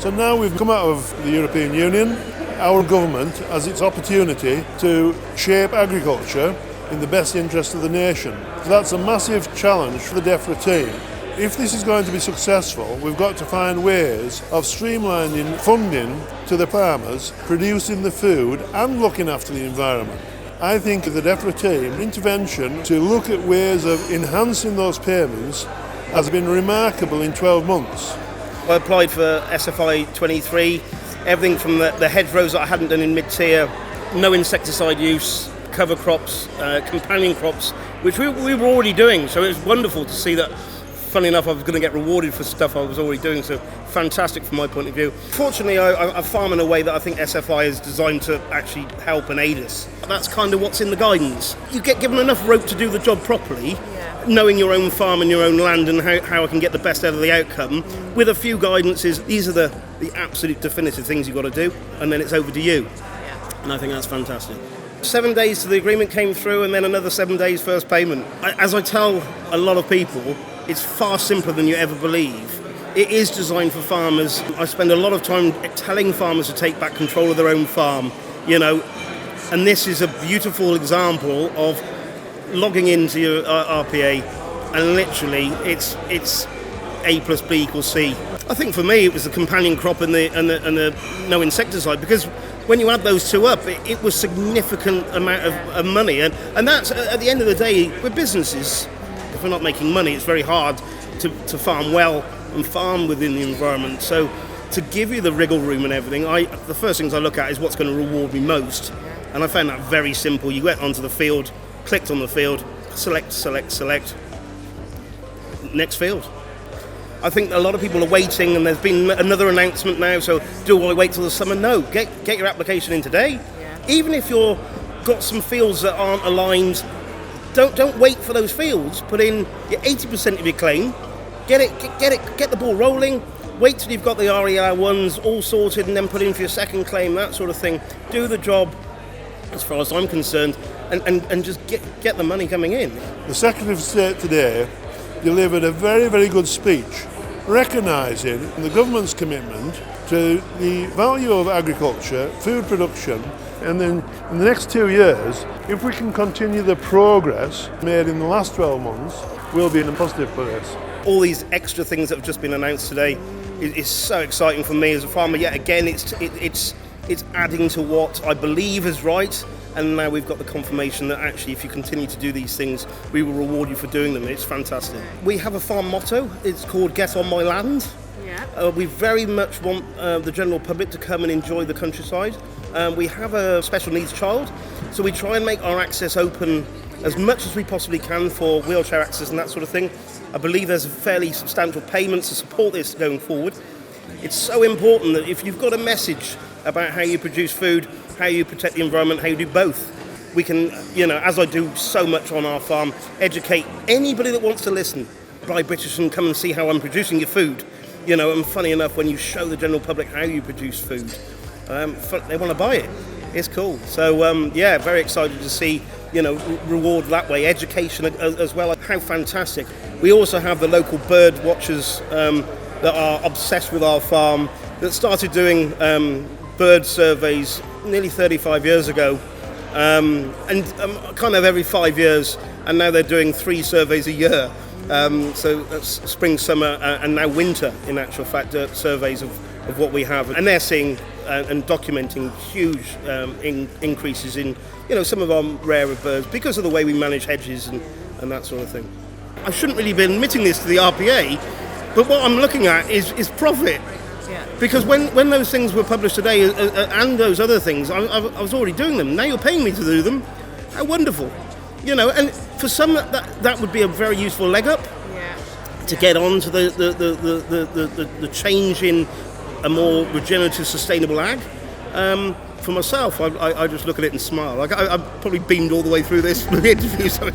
So now we've come out of the European Union, our government has its opportunity to shape agriculture in the best interest of the nation. So that's a massive challenge for the Defra team. If this is going to be successful, we've got to find ways of streamlining funding to the farmers, producing the food and looking after the environment. I think the Defra team intervention to look at ways of enhancing those payments has been remarkable in 12 months. I applied for SFI 23, everything from the hedgerows that I hadn't done in mid-tier, no insecticide use, cover crops, companion crops, which we were already doing, so it was wonderful to see that. Funny enough, I was going to get rewarded for stuff I was already doing, so fantastic from my point of view. Fortunately, I farm in a way that I think SFI is designed to actually help and aid us. That's kind of what's in the guidance. You get given enough rope to do the job properly, knowing your own farm and your own land and how I can get the best out of the outcome, with a few guidances. These are the absolute definitive things you've got to do, and then it's over to you. And I think that's fantastic. 7 days to the agreement came through, and then another 7 days first payment. As I tell a lot of people, it's far simpler than you ever believe. It is designed for farmers. I spend a lot of time telling farmers to take back control of their own farm, and this is a beautiful example of logging into your RPA, and literally it's A plus B equals C. I think for me it was the companion crop and the no insecticide, because when you add those two up, it was significant amount of money, and that's at the end of the day with businesses. If we're not making money, it's very hard to farm well and farm within the environment. So to give you the wriggle room and everything, the first things I look at is what's going to reward me most. And I found that very simple. You went onto the field, clicked on the field, select, next field. I think a lot of people are waiting, and there's been another announcement now, so do I wait till the summer? No, get your application in today. Even if you've got some fields that aren't aligned, Don't wait for those fields. Put in your 80% of your claim. Get the ball rolling. Wait till you've got the RER ones all sorted, and then put in for your second claim. That sort of thing. Do the job, as far as I'm concerned, and just get the money coming in. The Secretary of State today delivered a very, very good speech, recognising the government's commitment to the value of agriculture, food production. And then in the next 2 years, if we can continue the progress made in the last 12 months, we'll be in a positive place. All these extra things that have just been announced today is so exciting for me as a farmer. Yet again, it's adding to what I believe is right. And now we've got the confirmation that actually, if you continue to do these things, we will reward you for doing them. It's fantastic. We have a farm motto. It's called "Get on my land." We very much want the general public to come and enjoy the countryside. We have a special needs child, so we try and make our access open as much as we possibly can for wheelchair access and that sort of thing. I believe there's a fairly substantial payment to support this going forward. It's so important that if you've got a message about how you produce food, how you protect the environment, how you do both, we can, as I do so much on our farm, educate anybody that wants to listen. Buy British and come and see how I'm producing your food. And funny enough, when you show the general public how you produce food, they want to buy it. It's cool. So, very excited to see, reward that way, education as well. How fantastic. We also have the local bird watchers that are obsessed with our farm, that started doing bird surveys nearly 35 years ago, and kind of every 5 years, and now they're doing 3 surveys a year. So that's spring, summer, and now winter, in actual fact, surveys of what we have. And they're seeing and documenting huge increases in, some of our rarer birds because of the way we manage hedges and that sort of thing. I shouldn't really be admitting this to the RPA, but what I'm looking at is profit. Because when those things were published today, and those other things, I was already doing them. Now you're paying me to do them. How wonderful. And for some that would be a very useful leg up to get on to the change in a more regenerative, sustainable ag. For myself, I just look at it and smile. I probably beamed all the way through this interview. So